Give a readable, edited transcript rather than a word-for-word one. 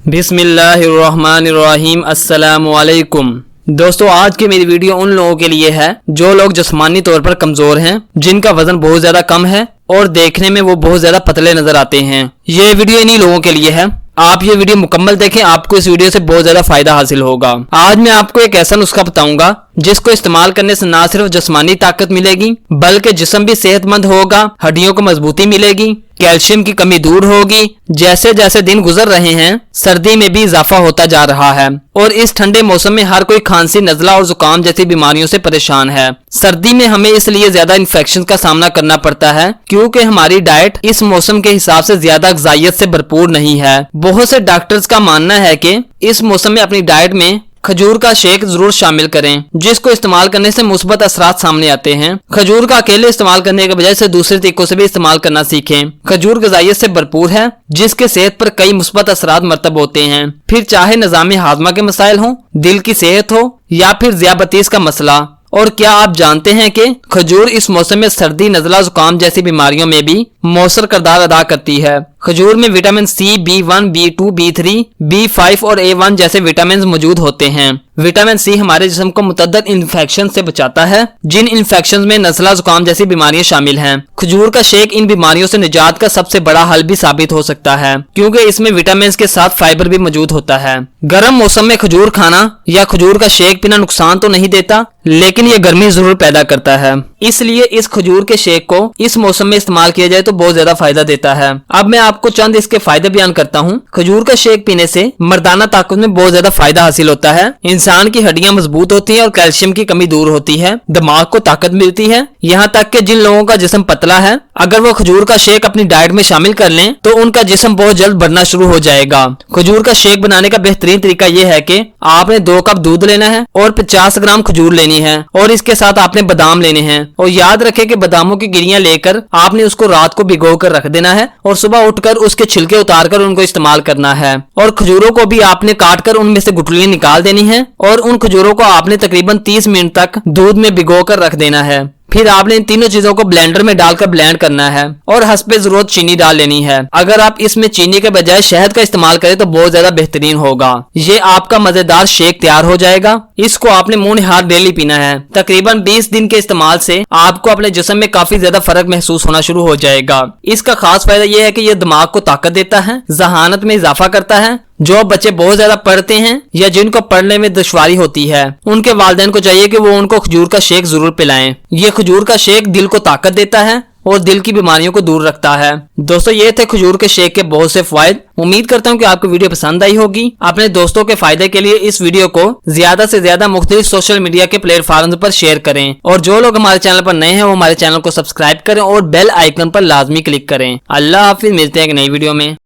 بسم اللہ الرحمن الرحیم۔ السلام علیکم دوستو، آج کی میری ویڈیو ان لوگوں کے لیے ہے جو لوگ جسمانی طور پر کمزور ہیں، جن کا وزن بہت زیادہ کم ہے اور دیکھنے میں وہ بہت زیادہ پتلے نظر آتے ہیں۔ یہ ویڈیو انہی لوگوں کے لیے ہے۔ آپ یہ ویڈیو مکمل دیکھیں، آپ کو اس ویڈیو سے بہت زیادہ فائدہ حاصل ہوگا۔ آج میں آپ کو ایک ایسا نسخہ بتاؤں گا جس کو استعمال کرنے سے نہ صرف جسمانی طاقت ملے گی بلکہ جسم بھی صحت مند ہوگا، ہڈیوں کو مضبوطی ملے گی، کیلشیم کی کمی دور ہوگی۔ جیسے جیسے دن گزر رہے ہیں سردی میں بھی اضافہ ہوتا جا رہا ہے اور اس ٹھنڈے موسم میں ہر کوئی کھانسی، نزلہ اور زکام جیسی بیماریوں سے پریشان ہے۔ سردی میں ہمیں اس لیے زیادہ انفیکشن کا سامنا کرنا پڑتا ہے کیونکہ ہماری ڈائٹ اس موسم کے حساب سے زیادہ غذائیت سے بھرپور نہیں ہے۔ بہت سے ڈاکٹرز کا ماننا ہے کہ اس موسم میں اپنی ڈائٹ میں کھجور کا شیک ضرور شامل کریں، جس کو استعمال کرنے سے مثبت اثرات سامنے آتے ہیں۔ کھجور کا اکیلے استعمال کرنے کے بجائے سے دوسرے طریقوں سے بھی استعمال کرنا سیکھیں۔ کھجور غذائیت سے بھرپور ہے جس کے صحت پر کئی مثبت اثرات مرتب ہوتے ہیں، پھر چاہے نظام ہاضمہ کے مسائل ہوں، دل کی صحت ہو یا پھر ذیابیطس کا مسئلہ۔ اور کیا آپ جانتے ہیں کہ کھجور اس موسم میں سردی، نزلہ، زکام جیسی بیماریوں میں بھی مؤثر کردار ادا کرتی ہے۔ کھجور میں vitamin C, B1، B2، B3، B5 اور A1 جیسے وٹامنز موجود ہوتے ہیں۔ وٹامن سی ہمارے جسم کو متعدد انفیکشن سے بچاتا ہے، جن انفیکشن میں نزلہ، زکام جیسی بیماریاں شامل ہیں۔ کھجور کا شیک ان بیماریوں سے نجات کا سب سے بڑا حل بھی ثابت ہو سکتا ہے کیونکہ اس میں وٹامنز کے ساتھ فائبر بھی موجود ہوتا ہے۔ گرم موسم میں کھجور کھانا یا کھجور کا شیک پینا نقصان تو نہیں دیتا، لیکن یہ گرمی ضرور پیدا کرتا ہے۔ اس لیے اس کھجور کے شیک کو اس موسم میں استعمال کیا جائے تو بہت زیادہ فائدہ دیتا ہے۔ اب میں آپ کو چند اس کے فائدے بیان کرتا ہوں۔ کھجور کا شیک پینے سے مردانہ طاقت میں بہت زیادہ فائدہ حاصل ہوتا ہے۔ انسان کی ہڈیاں مضبوط ہوتی ہیں اور کیلشیم کی کمی دور ہوتی ہے، دماغ کو طاقت ملتی ہے۔ یہاں تک کہ جن لوگوں کا جسم پتلا ہے اگر وہ کھجور کا شیک اپنی ڈائٹ میں شامل کر لیں تو ان کا جسم بہت جلد بڑھنا شروع ہو جائے گا۔ کھجور کا شیک بنانے کا بہترین طریقہ یہ ہے کہ آپ نے 2 کپ دودھ لینا ہے اور 50 گرام کھجور لینی ہے اور اس کے ساتھ آپ نے بادام لینے ہیں، اور یاد رکھیں کہ باداموں کی گریاں لے کر آپ نے اس کو رات کو بھگو کر رکھ دینا ہے اور صبح اٹھ کر اس کے چھلکے اتار کر ان کو استعمال کرنا ہے۔ اور کھجوروں کو بھی آپ نے کاٹ کر ان میں سے گٹلیاں نکال دینی ہیں اور ان کھجوروں کو آپ نے تقریباً 30 منٹ تک دودھ میں بھگو کر رکھ دینا ہے۔ پھر آپ نے ان تینوں چیزوں کو بلینڈر میں ڈال کر بلینڈ کرنا ہے اور حسب ضرورت چینی ڈال لینی ہے۔ اگر آپ اس میں چینی کے بجائے شہد کا استعمال کریں تو بہت زیادہ بہترین ہوگا۔ یہ آپ کا مزیدار شیک تیار ہو جائے گا۔ اس کو آپ نے منہ نہار ڈیلی پینا ہے۔ تقریباً 20 دن کے استعمال سے آپ کو اپنے جسم میں کافی زیادہ فرق محسوس ہونا شروع ہو جائے گا۔ اس کا خاص فائدہ یہ ہے کہ یہ دماغ کو طاقت دیتا ہے، ذہانت میں اضافہ کرتا ہے۔ جو بچے بہت زیادہ پڑھتے ہیں یا جن کو پڑھنے میں دشواری ہوتی ہے ان کے والدین کو چاہیے کہ وہ ان کو کھجور کا شیک ضرور پلائیں۔ یہ کھجور کا شیک دل کو طاقت دیتا ہے اور دل کی بیماریوں کو دور رکھتا ہے۔ دوستو، یہ تھے کھجور کے شیک کے بہت سے فوائد۔ امید کرتا ہوں کہ آپ کو ویڈیو پسند آئی ہوگی۔ اپنے دوستوں کے فائدے کے لیے اس ویڈیو کو زیادہ سے زیادہ مختلف سوشل میڈیا کے پلیٹ فارمز پر شیئر کریں، اور جو لوگ ہمارے چینل پر نئے ہیں وہ ہمارے چینل کو سبسکرائب کریں اور بیل آئیکن پر لازمی کلک کریں۔ اللہ حافظ، ملتے ہیں ایک نئی ویڈیو میں۔